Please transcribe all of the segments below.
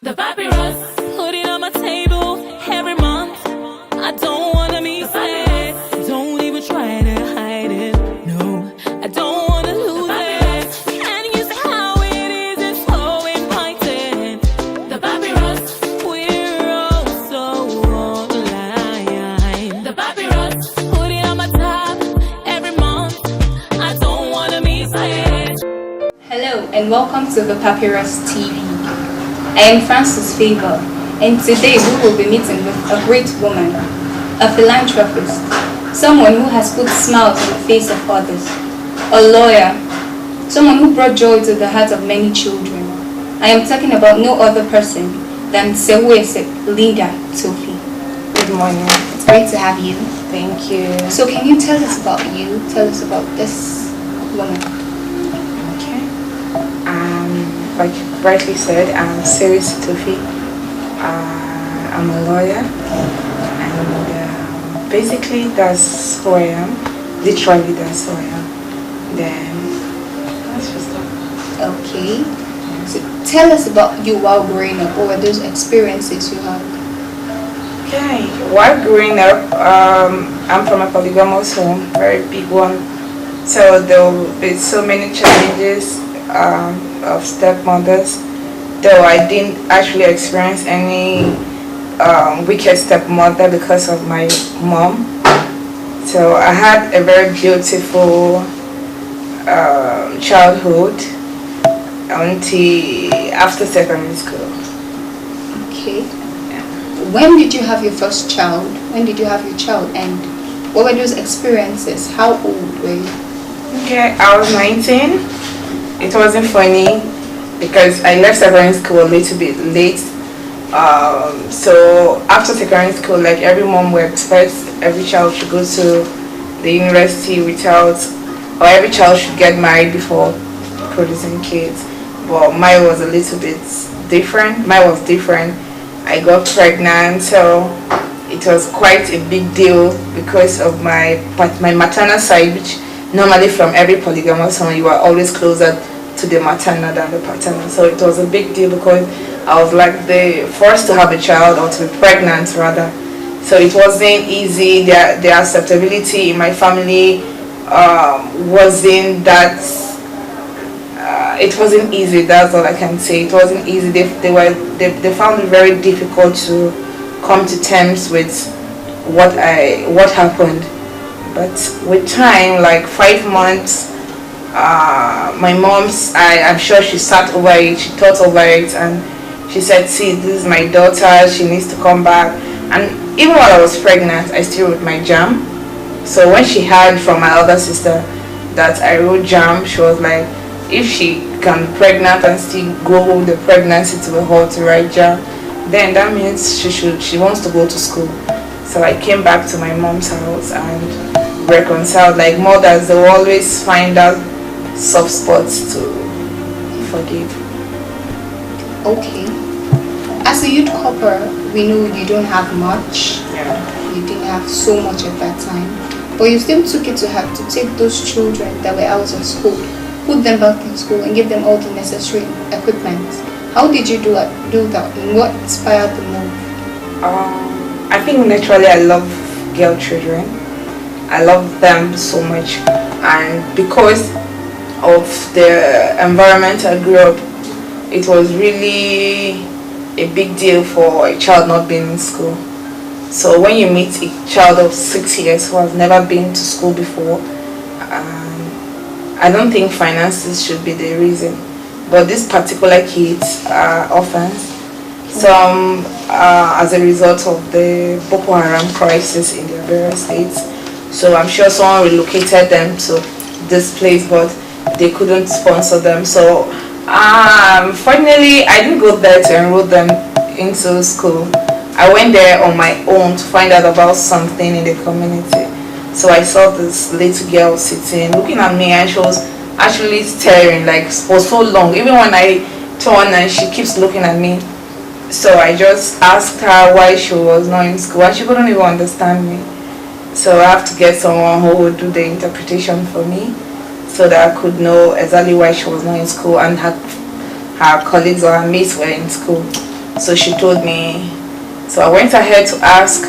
The papyrus, put it on my table every month. I don't wanna miss it. Don't even try to hide it. No, I don't wanna lose it. And you see how it is, it's so inviting. The papyrus, we're all so online. The papyrus, put it on my tab every month. I don't wanna miss it. Hello and welcome to the Papyrus TV. I am Francis Favor, and today we will be meeting with a great woman, a philanthropist, someone who has put smiles on the face of others, a lawyer, someone who brought joy to the hearts of many children. I am talking about no other person than Sewuese Lynda Tofi. Good morning. It's great to have you. Thank you. So can you tell us about you? Tell us about this woman. Okay. Like you rightly said, I'm Sewuese Tofi. I'm a lawyer, and basically that's who I am. Literally, that's who I am. Then that's just that. Okay. So tell us about you while growing up. What were those experiences you had? Okay. While growing up, I'm from a polygamous home, very big one. So there will be so many challenges of stepmothers. Though I didn't actually experience any wicked stepmother because of my mom. So I had a very beautiful childhood until after secondary school. Okay. When did you have your first child? When did you have your child, and what were those experiences? How old were you? Okay, I was 19. It wasn't funny because I left secondary school a little bit late. So after secondary school, like every mom would expect every child should go to the university without, or every child should get married before producing kids. But mine was a little bit different. Mine was different. I got pregnant, so it was quite a big deal because of my maternal side, which normally from every polygamous home you are always closer to the maternal than the paternal. So it was a big deal because I was like the first to have a child, or to be pregnant rather. So it wasn't easy. The acceptability in my family wasn't that. It wasn't easy. That's all I can say. It wasn't easy. They found it very difficult to come to terms with what happened. But with time, like 5 months, my mom's, I'm sure she sat over it, she thought over it, and she said, see, this is my daughter, she needs to come back. And even while I was pregnant, I still wrote my JAM. So when she heard from my other sister that I wrote JAM, she was like, if she can be pregnant and still go the pregnancy to a halt to write JAM, then that means she wants to go to school. So I came back to my mom's house and reconciled. Like mothers, they will always find out soft spots to forgive. Okay. As a youth corper, we know you don't have much. Yeah. You didn't have so much at that time, but you still took it to heart to take those children that were out of school, put them back in school, and give them all the necessary equipment. How did you do that? And what inspired the move? I think naturally I love girl children. I love them so much, and because of the environment I grew up, it was really a big deal for a child not being in school. So when you meet a child of 6 years who has never been to school before, I don't think finances should be the reason. But these particular kids are orphans. Some as a result of the Boko Haram crisis in their various states. So I'm sure someone relocated them to this place, but they couldn't sponsor them. So fortunately, I didn't go there to enroll them into school. I went there on my own to find out about something in the community. So I saw this little girl sitting, looking at me, and she was actually staring like for so long. Even when I turned and she keeps looking at me. So I just asked her why she was not in school, and she couldn't even understand me. So I have to get someone who would do the interpretation for me, so that I could know exactly why she was not in school and her colleagues or her mates were in school. So she told me. So I went ahead to ask,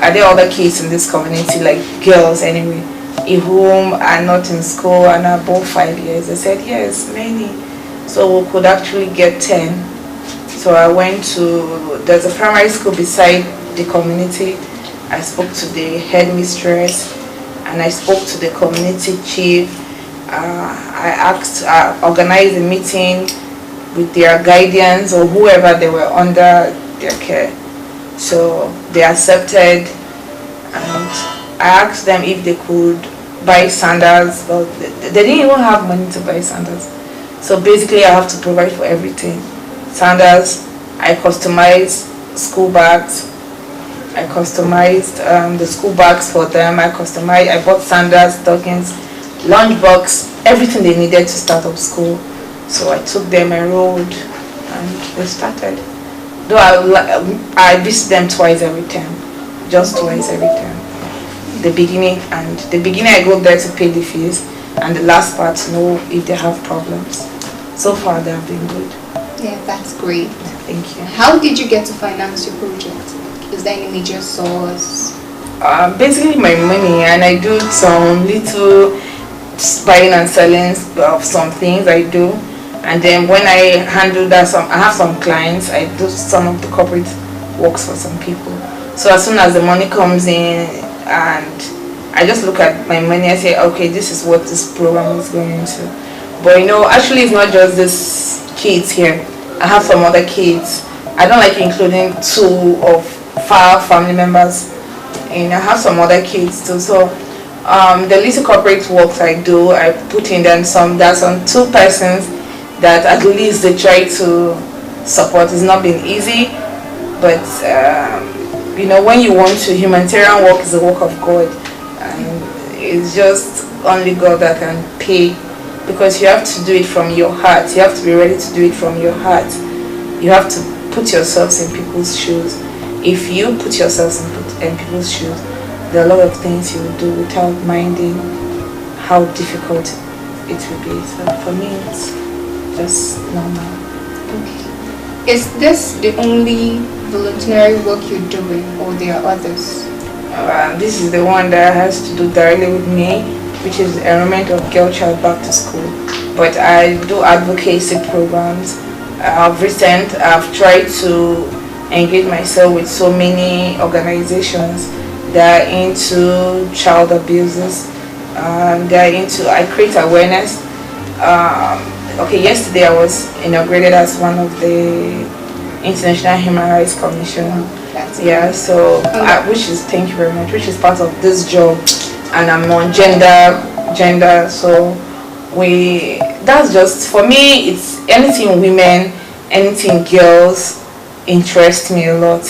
are there other kids in this community, like girls anyway, whom are not in school and are above 5 years? They said yes, many. So we could actually get 10. So I went to, there's a primary school beside the community. I spoke to the headmistress and I spoke to the community chief. I organized a meeting with their guardians or whoever they were under their care. So they accepted, and I asked them if they could buy sandals, but they didn't even have money to buy sandals. So basically I have to provide for everything. Sandals, I customized school bags. I customized the school bags for them. I bought sandals, stockings, lunchbox, everything they needed to start up school. So I took them, enrolled, and they started. Though I visit them twice every term, just twice every term. The beginning I go there to pay the fees, and the last part to know if they have problems. So far they have been good. Yeah, that's great. Thank you. How did you get to finance your project? Is there any major source? Basically my money, and I do some little buying and selling of some things I do. And then when I handle that, I have some clients, I do some of the corporate works for some people. So as soon as the money comes in, and I just look at my money, I say, okay, this is what this program is going into. But actually it's not just these kids here. I have some other kids. I don't like including 2 of 5 family members. And I have some other kids too. So the little corporate works I do, I put in them there's some 2 persons that at least they try to support. It's not been easy, but when you want to, humanitarian work is a work of God, and it's just only God that can pay, because you have to do it from your heart. You have to be ready to do it from your heart. You have to put yourselves in people's shoes. If you put yourselves in people's shoes, there are a lot of things you will do without minding how difficult it will be. So for me, it's just normal. Okay. Is this the only voluntary work you're doing, or there are others? This is the one that has to do directly with me, which is the enrollment of girl child back to school. But I do advocacy programs. I've tried to engage myself with so many organizations that are into child abuses. I create awareness. Okay, yesterday I was inaugurated as one of the International Human Rights Commission. Yeah, so thank you very much, which is part of this job, and I'm on gender. So that's just, for me, it's anything women, anything girls interests me a lot,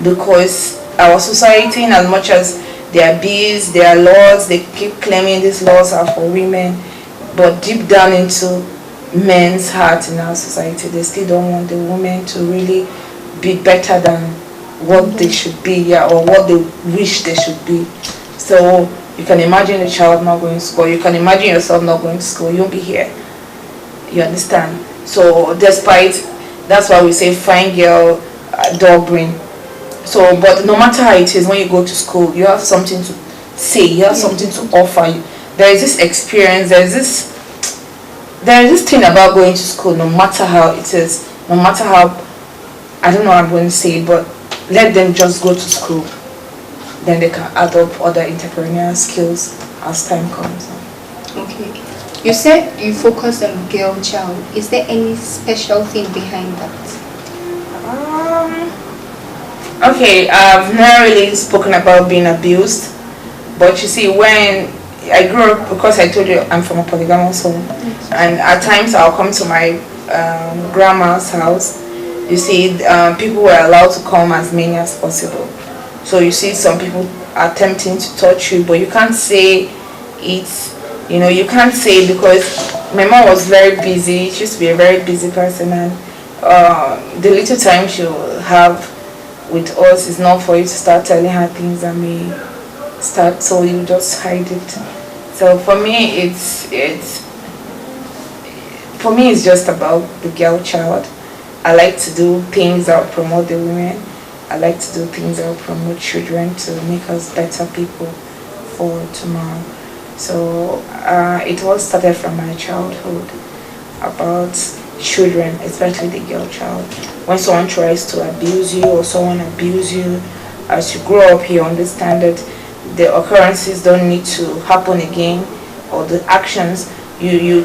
because our society, in as much as there are bills, there are laws, they keep claiming these laws are for women, but deep down into men's heart in our society, they still don't want the women to really be better than what they should be, or what they wish they should be. So you can imagine a child not going to school, you can imagine yourself not going to school, you'll be here. You understand? So that's why we say fine girl, dog brain. So, but no matter how it is, when you go to school, you have something to say, you have something to offer you. There is this experience, there is this thing about going to school, no matter how it is, no matter how, I don't know how I'm going to say it, but let them just go to school. Then they can add up other entrepreneurial skills as time comes on. Okay. You said you focus on girl child. Is there any special thing behind that? Okay, I've not really spoken about being abused, but you see, when I grew up, because I told you I'm from a polygamous home, and at times I'll come to my grandma's house. You see, people were allowed to come as many as possible. So you see some people attempting to touch you, but you can't say it. You can't say, because my mom was very busy. She used to be a very busy person, and the little time she'll have with us is not for you to start telling her things that may start, so you just hide it. So for me, it's just about the girl child. I like to do things that will promote the women. I like to do things that will promote children to make us better people for tomorrow. So it all started from my childhood about children, especially the girl child. When someone tries to abuse you or someone abuse you, as you grow up, you understand that the occurrences don't need to happen again, or the actions you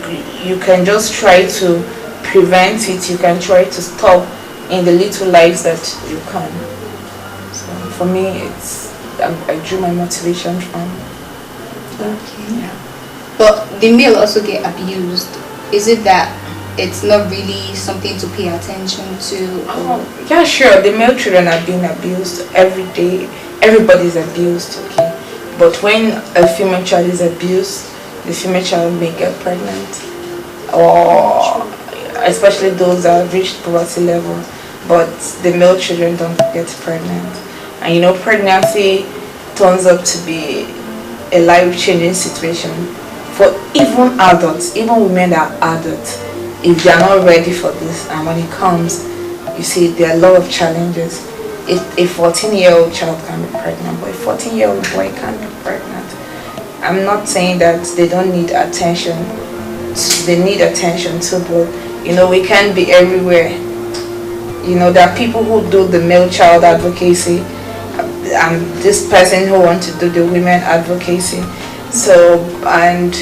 can just try to prevent it. You can try to stop in the little lives that you can. So for me, I drew my motivation from. Okay. Yeah. But the male also get abused. Is it that it's not really something to pay attention to? Yeah, sure. The male children are being abused every day. Everybody's abused, okay. But when a female child is abused, the female child may get pregnant, or especially those that have reached poverty level. But the male children don't get pregnant. And you know, pregnancy turns up to be a life-changing situation for even adults, even women that are adults, if they are not ready for this. And when it comes, you see there are a lot of challenges. If a 14-year-old child can be pregnant, but a 14-year-old boy can't be pregnant. I'm not saying that they don't need attention. They need attention too, but you know, we can't be everywhere. You know, there are people who do the male child advocacy, and this person who wants to do the women advocacy. So, and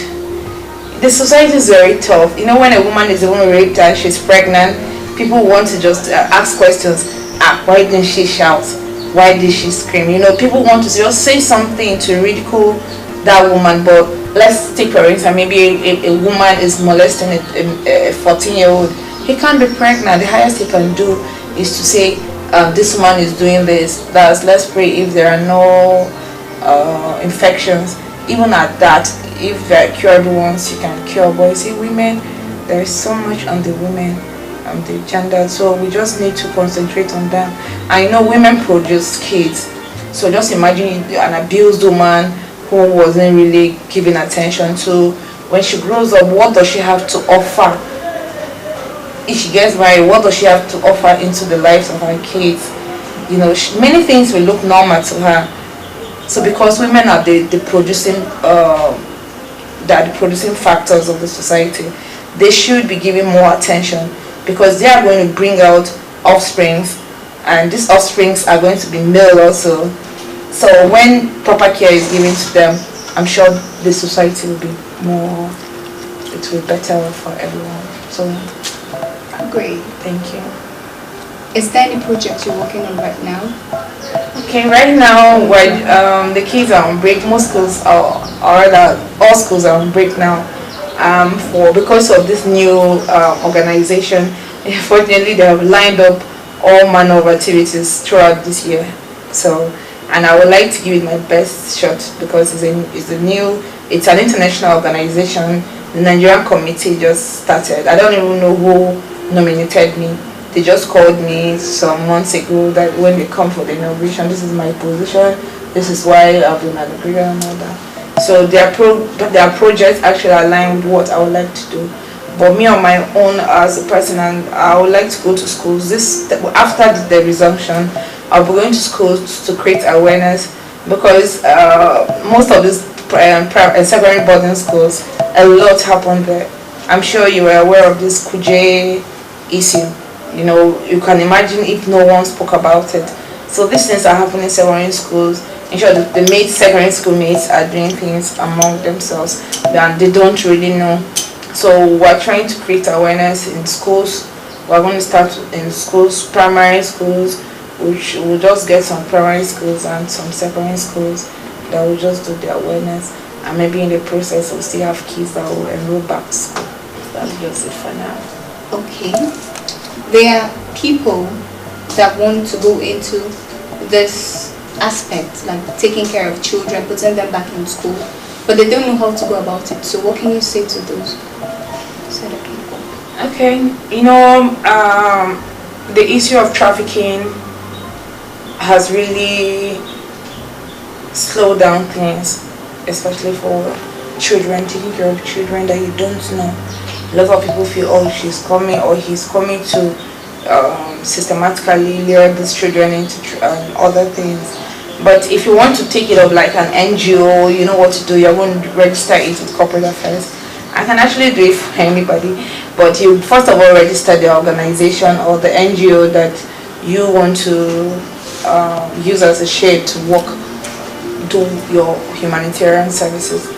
the society is very tough. You know, when a woman is even raped and she's pregnant, people want to just ask questions. Why didn't she shout? Why did she scream? You know, people want to just say something to ridicule that woman. But let's take for instance, maybe a woman is molesting a 14-year-old. He can't be pregnant. The highest he can do is to say, this woman is doing this. Let's pray if there are no infections. Even at that, if there are curable ones, you can cure. But you see, women, there is so much on the women, the gender. So we just need to concentrate on them. And you know, women produce kids. So just imagine an abused woman who wasn't really given attention to. When she grows up, what does she have to offer? If she gets married, what does she have to offer into the lives of her kids? You know, many things will look normal to her. So because women are the producing factors of the society, they should be given more attention, because they are going to bring out offsprings, and these offsprings are going to be male also. So when proper care is given to them, I'm sure the society will be more, it will be better for everyone. So great. Thank you. Is there any project you're working on right now? Okay, right now, the kids are on break. Most schools all schools are on break now. Because of this new organization, unfortunately, they have lined up all manner of activities throughout this year. So, and I would like to give it my best shot, because it's an international organization. The Nigerian committee just started. I don't even know who nominated me. They just called me some months ago that when they come for the inauguration, this is my position, this is why I've been at the career and all that. So their projects actually align with what I would like to do. But me on my own as a person, and I would like to go to schools. After the resumption, I'll be going to schools to create awareness, because most of these secondary boarding schools, a lot happened there. I'm sure you are aware of this Kuje issue. You know, you can imagine if no one spoke about it. So these things are happening in secondary schools. Ensure that the secondary school mates are doing things among themselves that they don't really know. So we're trying to create awareness in schools. We're going to start in schools, primary schools, which we'll just get some primary schools and some secondary schools that will just do the awareness. And maybe in the process we'll still have kids that will enroll back to school. That's just it for now. Okay. There are people that want to go into this aspect, like taking care of children, putting them back in school, but they don't know how to go about it. So what can you say to those set of people? Okay, you know, the issue of trafficking has really slowed down things, especially for children, taking care of children that you don't know. A lot of people feel, oh, she's coming or he's coming to systematically lure these children into other things. But if you want to take it up like an NGO, you know what to do. You're going to register it with corporate affairs. I can actually do it for anybody, but you first of all register the organization or the NGO that you want to use as a shade to do your humanitarian services.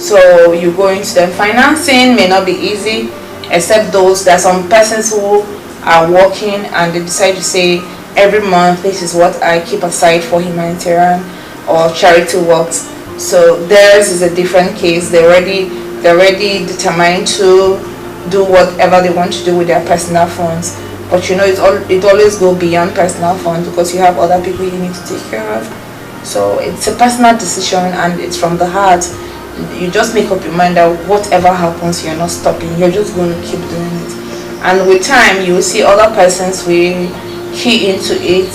So you go into them. Financing may not be easy, except there are some persons who are working and they decide to say every month this is what I keep aside for humanitarian or charity works. So theirs is a different case. They're already determined to do whatever they want to do with their personal funds. But you know, it always go beyond personal funds because you have other people you need to take care of. So it's a personal decision and it's from the heart. You just make up your mind that whatever happens, you're not stopping. You're just going to keep doing it. And with time, you will see other persons will key into it.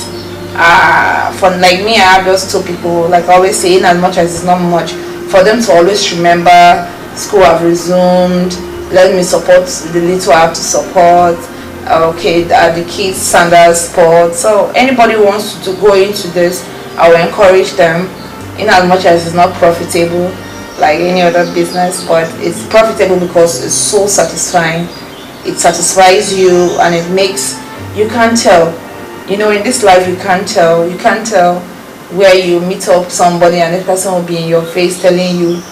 For like me, I have just two people. Like I always say, in as much as it's not much, for them to always remember school have resumed. Let me support the little I have to support. Okay, the kids standard sport. So anybody who wants to go into this, I will encourage them. In as much as it's not profitable like any other business, but it's profitable because it's so satisfying. It satisfies you and it makes you can't tell. You know, in this life you can't tell where you meet up somebody and the person will be in your face telling you,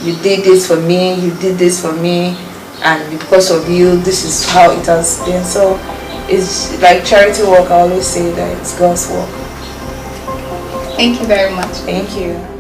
you did this for me, you did this for me, and because of you this is how it has been. So it's like charity work. I always say that it's God's work. Thank you very much. Thank you.